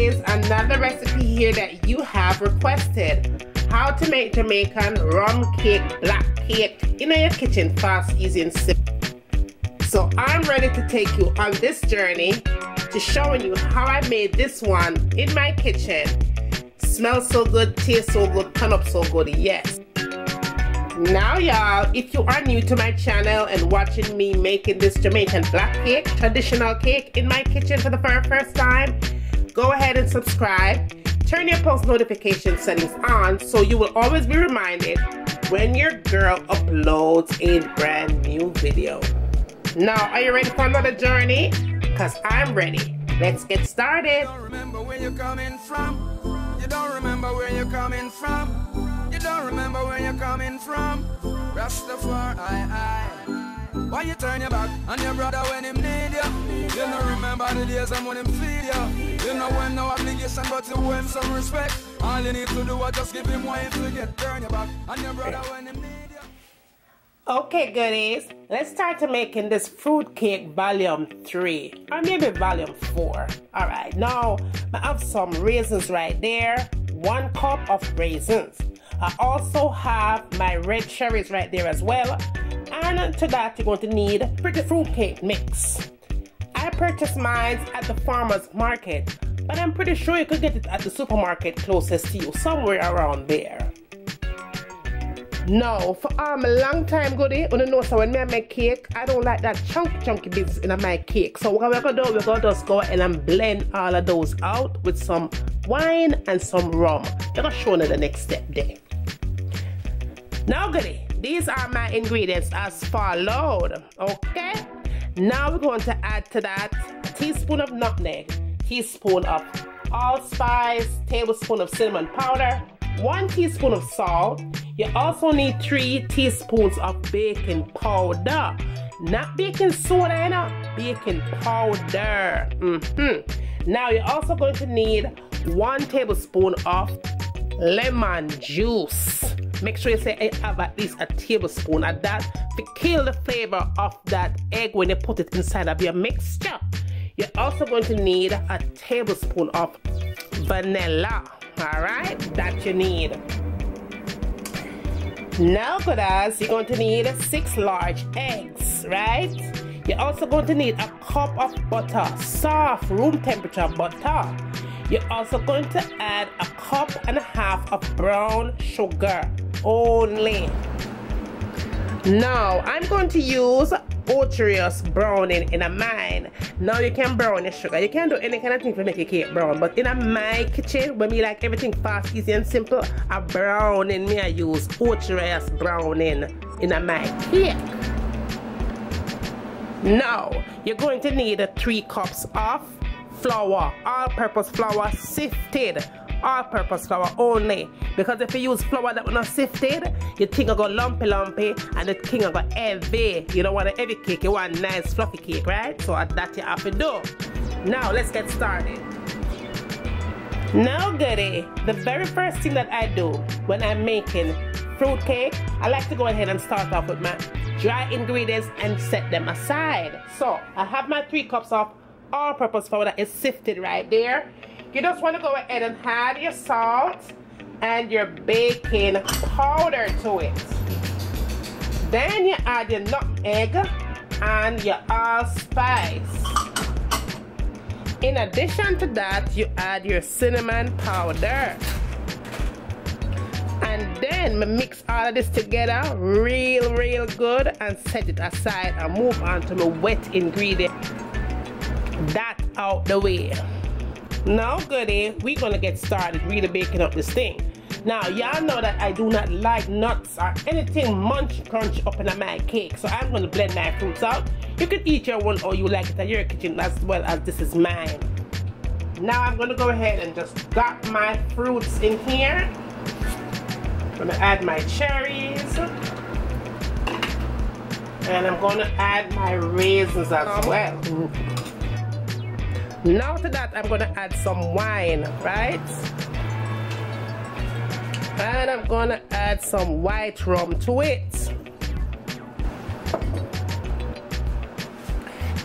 goodies, another recipe here that you have requested. How to make Jamaican rum cake, black cake in your kitchen, fast, easy and simple. So I'm ready to take you on this journey to showing you how I made this one in my kitchen. Smells so good, tastes so good, turn up so good, yes. Now y'all, if you are new to my channel and watching me making this Jamaican black cake, traditional cake in my kitchen for the very first time, go ahead and subscribe. Turn your post notification settings on so you will always be reminded when your girl uploads a brand new video. Now, are you ready for another journey? Because I'm ready. Let's get started. You don't remember where you're coming from. You don't remember where you're coming from. You don't remember where you're coming from. Rastafari, why you turn your back on your brother when him need you? You don't remember the days when him feed you. You know when no obligation but you owe him some respect. All you need to do is just give him wine to get turn your back on your brother when him need you. Okay goodies, let's start to making this fruit cake volume 3 or maybe volume 4. Alright, now I have some raisins right there, 1 cup of raisins. I also have my red cherries right there as well. And to that you're going to need pretty fruit cake mix. I purchased mine at the farmer's market, but I'm pretty sure you could get it at the supermarket closest to you, somewhere around there. Now, for a long time goodie, when you know so when I make cake, I don't like that chunky bits in my cake. So what we're gonna do, we're gonna just go ahead and blend all of those out with some wine and some rum. I'm gonna show you the next step there. Now goodie, these are my ingredients as followed, okay? Now we're going to add to that a teaspoon of nutmeg, teaspoon of allspice, tablespoon of cinnamon powder, 1 teaspoon of salt. You also need 3 teaspoons of baking powder. Not baking soda, you know, baking powder. Now you're also going to need 1 tablespoon of lemon juice. Make sure you say I have at least a tablespoon of that to kill the flavor of that egg when you put it inside of your mixture. You're also going to need a tablespoon of vanilla. Alright, that you need. Now goodies, you're going to need 6 large eggs, right? You're also going to need a cup of butter, soft room temperature butter. You're also going to add a cup and a half of brown sugar only. Now I'm going to use ultra browning in a mine. Now you can brown your sugar. You can do any kind of thing to make your cake brown, but in my kitchen, when me like everything fast, easy and simple, a browning me I use ultra browning in my cake. Now you're going to need 3 cups of flour, all-purpose flour, sifted all-purpose flour only, because if you use flour that was not sifted, your thing will go lumpy and the thing will go heavy. You don't want a heavy cake, you want a nice fluffy cake, right? So that you have to do. Now let's get started. Now goodie, the very first thing that I do when I'm making fruit cake, I like to go ahead and start off with my dry ingredients and set them aside. So I have my 3 cups of all-purpose flour that is sifted right there. You just want to go ahead and add your salt and your baking powder to it. Then you add your nutmeg and your allspice. In addition to that, you add your cinnamon powder. And then mix all of this together real good and set it aside and move on to my wet ingredient. That out the way. Now goodie, we're gonna get started really baking up this thing. Now y'all know that I do not like nuts or anything crunch up in my cake, so I'm gonna blend my fruits out. You can eat your one or you like it at your kitchen as well as this is mine. Now I'm gonna go ahead and just dot my fruits in here. I'm gonna add my cherries and I'm gonna add my raisins as well. Now to that I'm gonna add some wine, right? And I'm gonna add some white rum to it.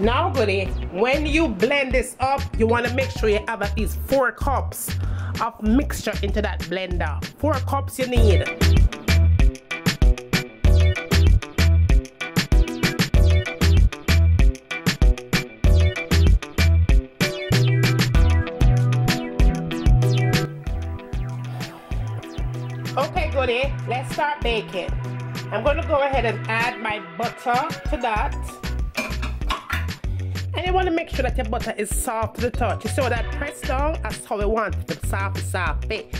Now goodie, when you blend this up, you want to make sure you have at least 4 cups of mixture into that blender. 4 cups you need. Okay goodie, let's start baking. I'm going to go ahead and add my butter to that. And you want to make sure that your butter is soft to the touch. You see that press down? That's how we want it, soft.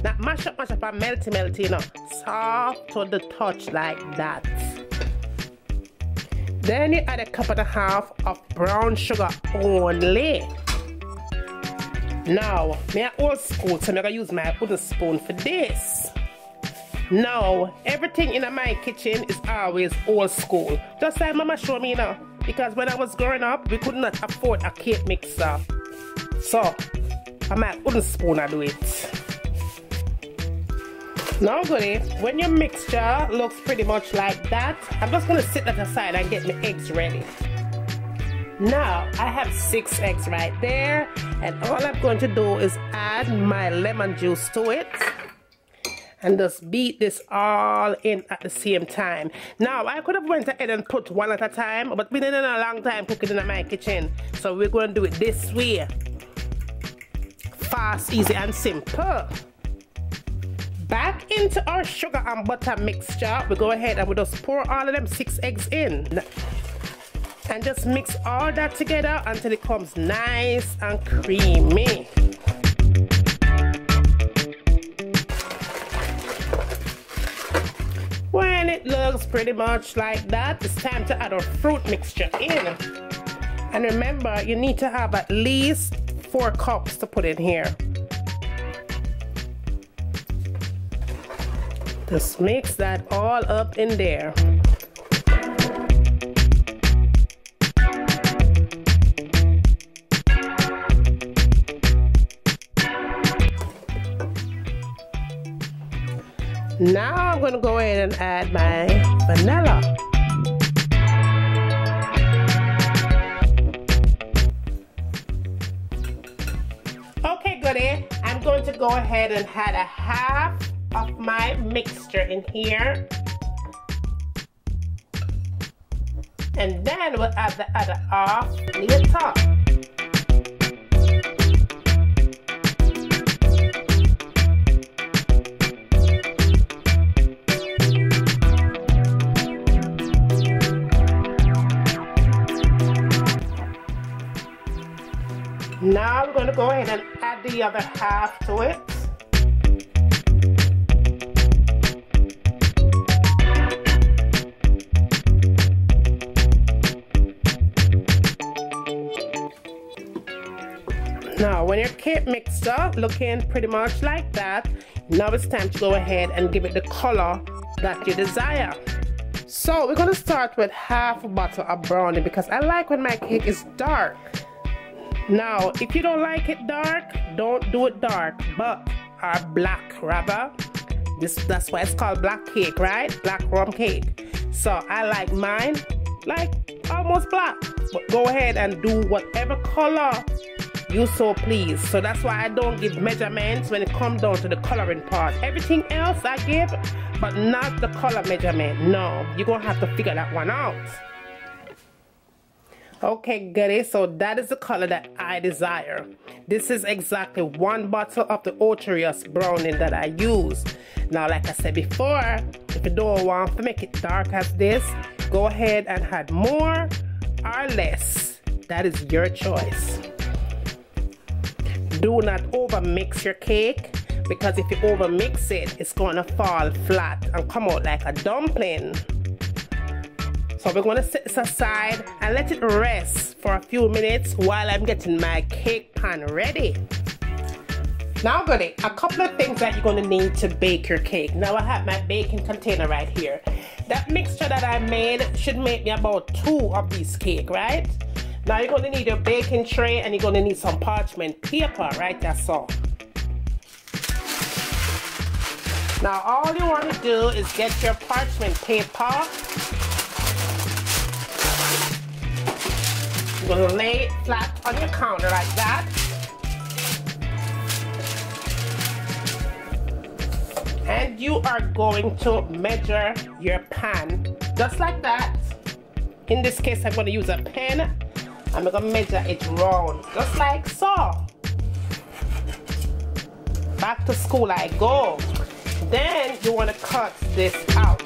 Not mash up and melty, you know. Soft to the touch like that. Then you add a 1.5 cups of brown sugar only. Now, me old school, so I'm going to use my wooden spoon for this. Now, everything in my kitchen is always old school. Just like Mama showed me, you know. Because when I was growing up, we could not afford a cake mixer. So, I'm a wooden spoon I do it. Now goodie, when your mixture looks pretty much like that, I'm just going to sit that aside and get my eggs ready. Now, I have 6 eggs right there. And all I'm going to do is add my lemon juice to it. And just beat this all in at the same time. Now, I could have went ahead and put one at a time, but we've been in a long time cooking in my kitchen. So we're going to do it this way. Fast, easy, and simple. Back into our sugar and butter mixture, we go ahead and we just pour all of them 6 eggs in. And just mix all that together until it comes nice and creamy. When it looks pretty much like that, it's time to add our fruit mixture in. And remember, you need to have at least 4 cups to put in here. Just mix that all up in there. Now I'm going to go ahead and add my vanilla. Okay goodie, I'm going to go ahead and add a half of my mixture in here. And then we'll add the other half later. Now I'm going to go ahead and add the other half to it. Now when your cake mixture looking pretty much like that, now it's time to go ahead and give it the color that you desire. So we're going to start with half a bottle of brownie because I like when my cake is dark. Now, if you don't like it dark, don't do it dark, but or black rather. That's why it's called black cake, right? Black rum cake. So I like mine like almost black. But go ahead and do whatever color you so please. So that's why I don't give measurements when it comes down to the coloring part. Everything else I give, but not the color measurement. No, you're gonna have to figure that one out. Okay goodie, so that is the color that I desire. This is exactly 1 bottle of the Cherries browning that I use. Now like I said before, if you don't want to make it dark as this, go ahead and add more or less. That is your choice. Do not over mix your cake, because if you over mix it, it's going to fall flat and come out like a dumpling. So we're going to set this aside and let it rest for a few minutes while I'm getting my cake pan ready. Now goodie, a couple of things that you're going to need to bake your cake. Now I have my baking container right here. That mixture that I made should make me about 2 of these cake, right? Now you're going to need your baking tray and you're going to need some parchment paper, right? That's all. Now all you want to do is get your parchment paper. You're going to lay it flat on your counter like that. And you are going to measure your pan just like that. In this case, I'm going to use a pen. I'm going to measure it round just like so. Back to school I go. Then you want to cut this out.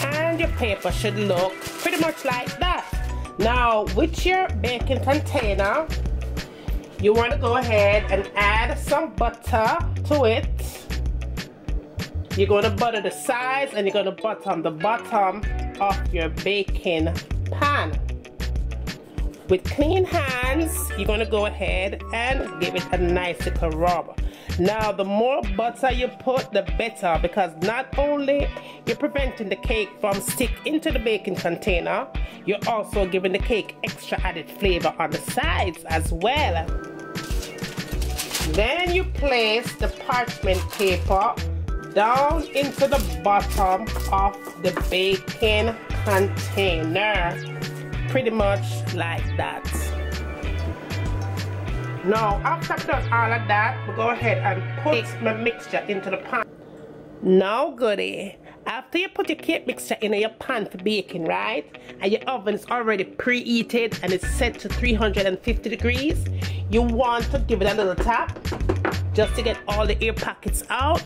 And your paper should look pretty much like that. Now with your baking container, you want to go ahead and add some butter to it. You're going to butter the sides and you're going to butter on the bottom of your baking pan. With clean hands, you're going to go ahead and give it a nice little rub. Now, the more butter you put, the better, because not only you're preventing the cake from stick into the baking container, you're also giving the cake extra added flavor on the sides as well. Then you place the parchment paper down into the bottom of the baking container, pretty much like that. Now after I've done all of that, we'll go ahead and put my mixture into the pan. Now goodie, after you put your cake mixture in your pan for baking, right, and your oven is already preheated and it's set to 350 degrees, you want to give it a little tap just to get all the air pockets out,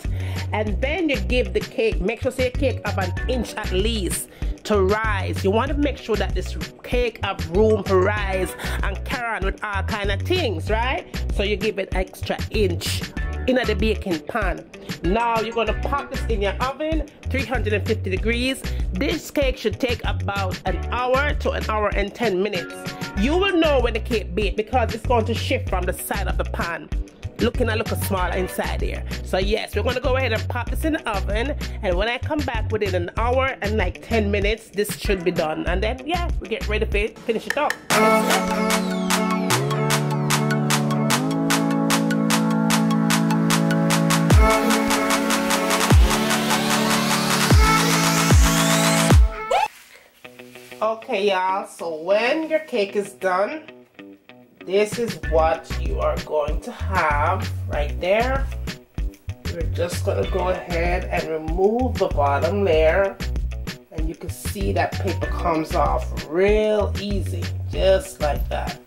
and then you give the cake, make sure your cake have an inch at least to rise. You want to make sure that this cake have room to rise and carry on with all kind of things, right? So you give it extra inch in the baking pan. Now you're going to pop this in your oven, 350 degrees. This cake should take about an hour to an hour and 10 minutes. You will know when the cake baked because it's going to shift from the side of the pan, looking a little smaller inside here. So yes, we're going to go ahead and pop this in the oven, and when I come back within an hour and like 10 minutes, this should be done. And then yeah, we get ready to finish it up. Okay y'all, so when your cake is done, this is what you are going to have right there. We're just going to go ahead and remove the bottom layer, and you can see that paper comes off real easy, just like that.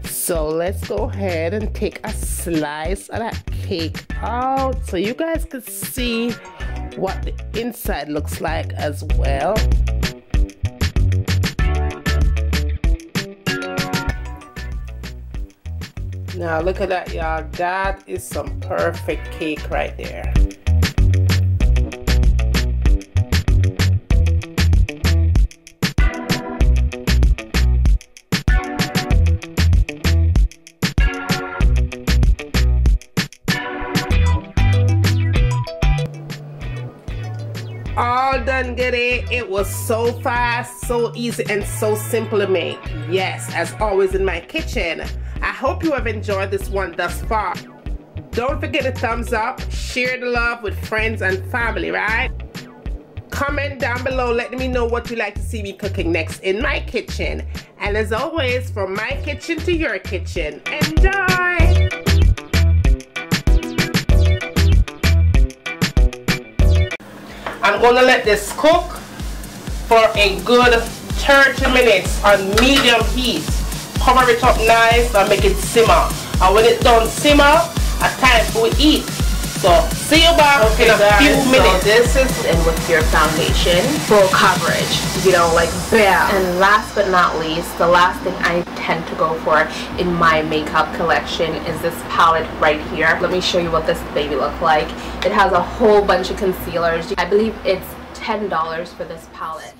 So let's go ahead and take a slice of that cake out so you guys can see what the inside looks like as well. Now look at that y'all, that is some perfect cake right there. All done goodie. It was so fast, so easy, and so simple to make. Yes, as always in my kitchen. I hope you have enjoyed this one thus far. Don't forget to thumbs up, share the love with friends and family, right? Comment down below, letting me know what you'd like to see me cooking next in my kitchen. And as always, from my kitchen to your kitchen, enjoy! I'm gonna let this cook for a good 30 minutes on medium heat. Cover it up nice and make it simmer. And when it's done simmer, it's time for we eat. So see you back in a few minutes. So this is in with your foundation, full coverage, you know, like bam. And last but not least, the last thing I tend to go for in my makeup collection is this palette right here. Let me show you what this baby looks like. It has a whole bunch of concealers. I believe it's $10 for this palette.